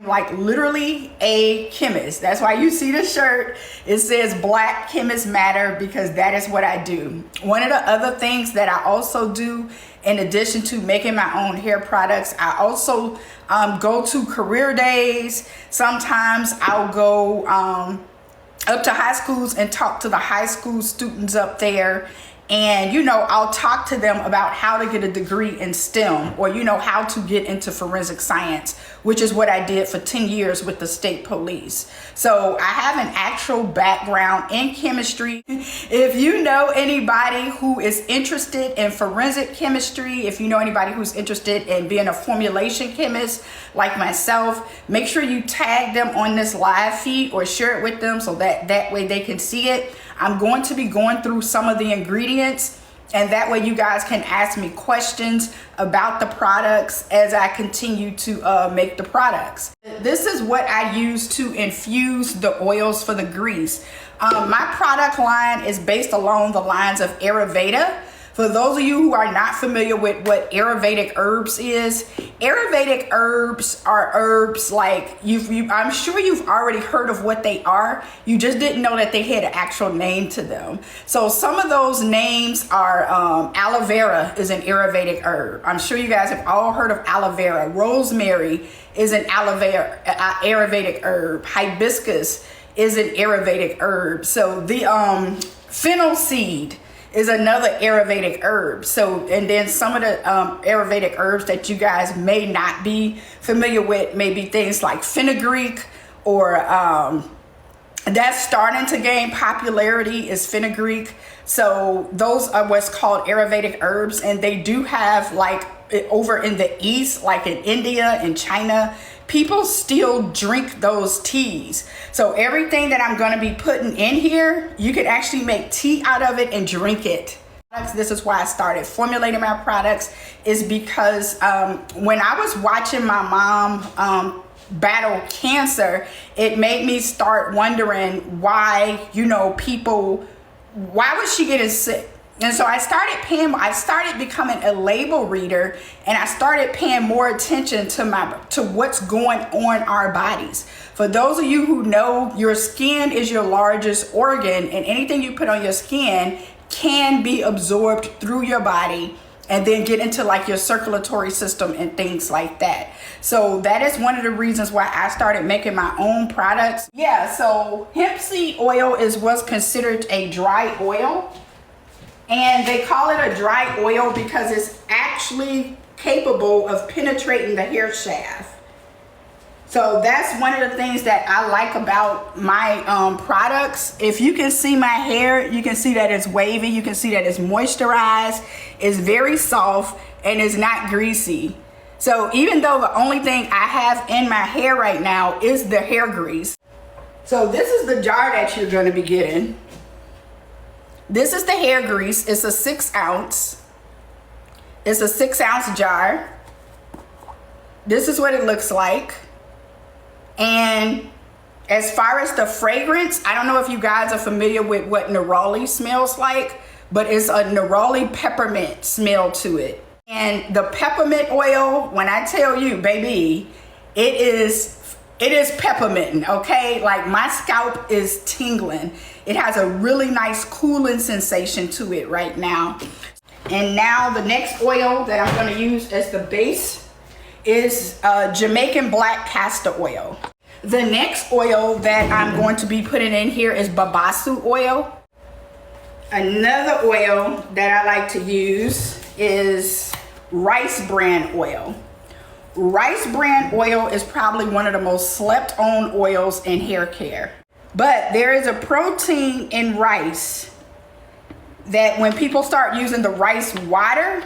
like literally a chemist. That's why you see the shirt. It says Black Chemists Matter, because that is what I do. One of the other things that I also do, in addition to making my own hair products, I also go to career days. Sometimes I'll go up to high schools and talk to the high school students up there. And, you know, I'll talk to them about how to get a degree in STEM, or, you know, how to get into forensic science, which is what I did for 10 years with the state police. So I have an actual background in chemistry. If you know anybody who is interested in forensic chemistry, if you know anybody who's interested in being a formulation chemist like myself, make sure you tag them on this live feed or share it with them so that way they can see it. I'm going to be going through some of the ingredients, and that way you guys can ask me questions about the products as I continue to make the products. This is what I use to infuse the oils for the grease. My product line is based along the lines of Ayurveda. For those of you who are not familiar with what Ayurvedic herbs is, Ayurvedic herbs are herbs like I'm sure you've already heard of what they are. You just didn't know that they had an actual name to them. So some of those names are aloe vera is an Ayurvedic herb. I'm sure you guys have all heard of aloe vera. Rosemary is an Ayurvedic herb. Hibiscus is an Ayurvedic herb. So the fennel seed is another Ayurvedic herb. So, and then some of the Ayurvedic herbs that you guys may not be familiar with, maybe things like fenugreek, or that's starting to gain popularity is fenugreek. So those are what's called Ayurvedic herbs, and they do have, like over in the East, like in India and China, people still drink those teas. So everything that I'm going to be putting in here, you could actually make tea out of it and drink it. This is why I started formulating my products, is because when I was watching my mom battle cancer, it made me start wondering why, you know, why was she getting sick? And so I started becoming a label reader, and I started paying more attention to what's going on our bodies. For those of you who know, your skin is your largest organ, and anything you put on your skin can be absorbed through your body and then get into like your circulatory system and things like that. So that is one of the reasons why I started making my own products. Yeah, so hemp seed oil is what's considered a dry oil. And they call it a dry oil because it's actually capable of penetrating the hair shaft. So that's one of the things that I like about my products. If you can see my hair, you can see that it's wavy. You can see that it's moisturized. It's very soft and it's not greasy. So even though the only thing I have in my hair right now is the hair grease. So this is the jar that you're going to be getting. This is the hair grease. It's a 6 ounce. It's a 6 ounce jar. This is what it looks like. And as far as the fragrance, I don't know if you guys are familiar with what neroli smells like, but it's a neroli peppermint smell to it. And the peppermint oil, when I tell you, baby, it is peppermint, okay? Like my scalp is tingling. It has a really nice cooling sensation to it right now. And now the next oil that I'm going to use as the base is Jamaican black castor oil. The next oil that I'm going to be putting in here is babasu oil. Another oil that I like to use is rice bran oil. Rice bran oil is probably one of the most slept on oils in hair care. But there is a protein in rice that when people start using the rice water,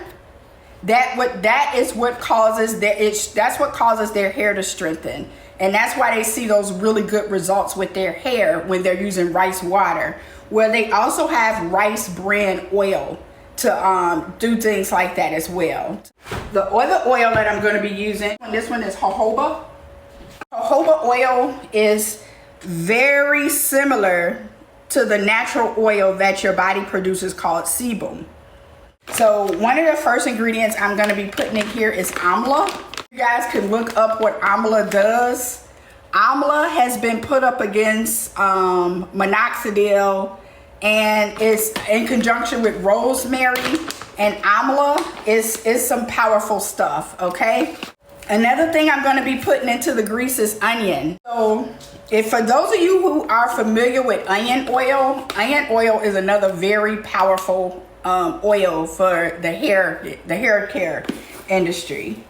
that's what causes their hair to strengthen. And that's why they see those really good results with their hair when they're using rice water. Where they also have rice bran oil to do things like that as well. The other oil that I'm going to be using, this one is jojoba. Jojoba oil is very similar to the natural oil that your body produces called sebum. So one of the first ingredients I'm going to be putting in here is amla. You guys can look up what amla does. Amla has been put up against minoxidil, and it's in conjunction with rosemary, and amla is some powerful stuff, okay? Another thing I'm going to be putting into the grease is onion. So if for those of you who are familiar with onion oil is another very powerful oil for the hair care industry.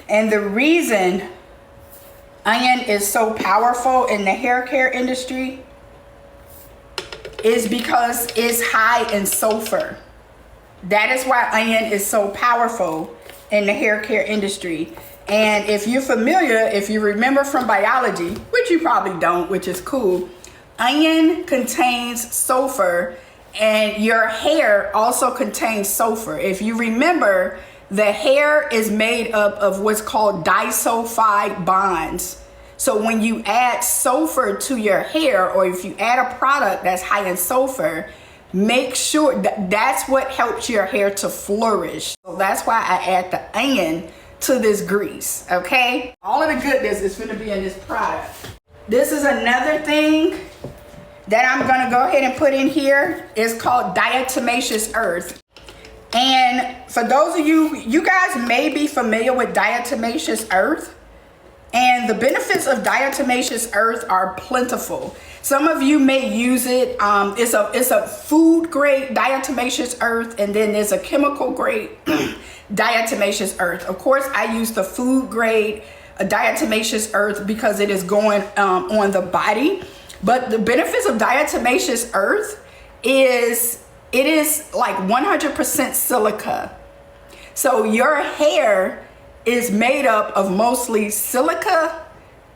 And the reason onion is so powerful in the hair care industry is because it's high in sulfur. That is why onion is so powerful in the hair care industry. And if you're familiar, if you remember from biology, which you probably don't, which is cool, onion contains sulfur, and your hair also contains sulfur. If you remember, the hair is made up of what's called disulfide bonds. So when you add sulfur to your hair, or if you add a product that's high in sulfur, make sure that's what helps your hair to flourish. So that's why I add the onion to this grease, okay? All of the goodness is going to be in this product. This is another thing that I'm going to go ahead and put in here. It's called diatomaceous earth. And for those of you guys may be familiar with diatomaceous earth, and the benefits of diatomaceous earth are plentiful. Some of you may use it. It's a food grade diatomaceous earth, and then there's a chemical grade diatomaceous earth. Of course, I use the food grade diatomaceous earth because it is going on the body. But the benefits of diatomaceous earth is it is like 100% silica. So your hair is made up of mostly silica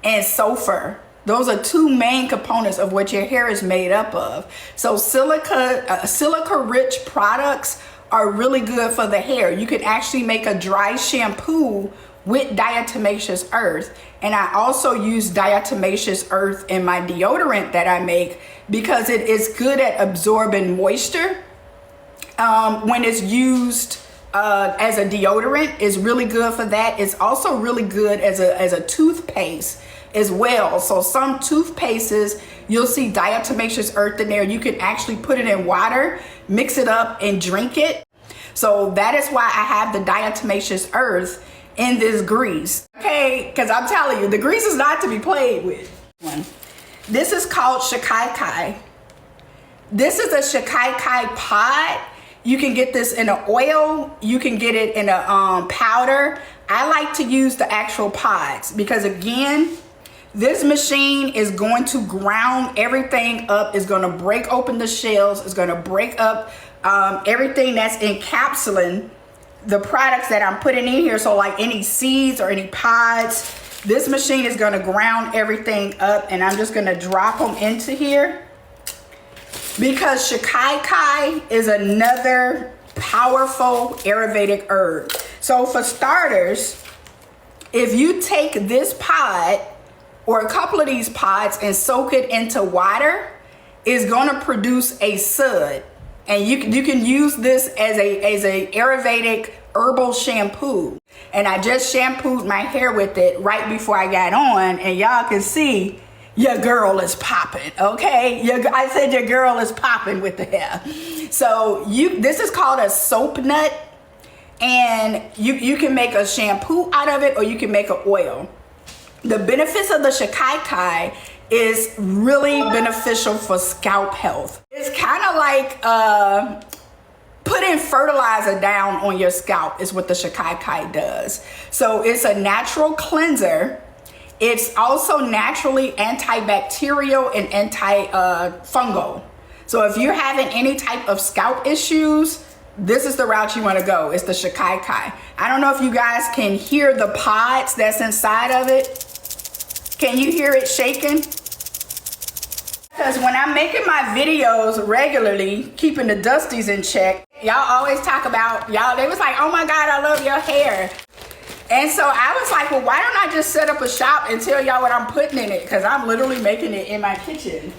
and sulfur. Those are two main components of what your hair is made up of. So silica rich products are really good for the hair. You can actually make a dry shampoo with diatomaceous earth. And I also use diatomaceous earth in my deodorant that I make because it is good at absorbing moisture. When it's used as a deodorant, is really good for that. It's also really good as a toothpaste as well. So some toothpastes, you'll see diatomaceous earth in there. You can actually put it in water, mix it up, and drink it. So that is why I have the diatomaceous earth in this grease. Okay, because I'm telling you, the grease is not to be played with. This is called shikakai. This is a shikakai pod. You can get this in an oil. You can get it in a powder. I like to use the actual pods because, again, this machine is going to ground everything up. It's going to break open the shells. It's going to break up everything that's encapsulating the products that I'm putting in here. So like any seeds or any pods, this machine is going to ground everything up, and I'm just going to drop them into here. Because shikakai is another powerful Ayurvedic herb. So for starters, if you take this pod or a couple of these pods and soak it into water, it's going to produce a sud. And you can use this as a Ayurvedic herbal shampoo. And I just shampooed my hair with it right before I got on, and y'all can see your girl is popping, okay? I said your girl is popping with the hair. So this is called a soap nut, and you can make a shampoo out of it, or you can make an oil. The benefits of the shikakai is really beneficial for scalp health. It's kind of like putting fertilizer down on your scalp is what the shikakai does. So it's a natural cleanser. It's also naturally antibacterial and antifungal. So if you're having any type of scalp issues, this is the route you want to go. It's the shikakai. I don't know if you guys can hear the pods that's inside of it. Can you hear it shaking? Because when I'm making my videos regularly, keeping the dusties in check, y'all always talk about, they was like, oh my God, I love your hair. And so I was like, well, why don't I just set up a shop and tell y'all what I'm putting in it? Because I'm literally making it in my kitchen.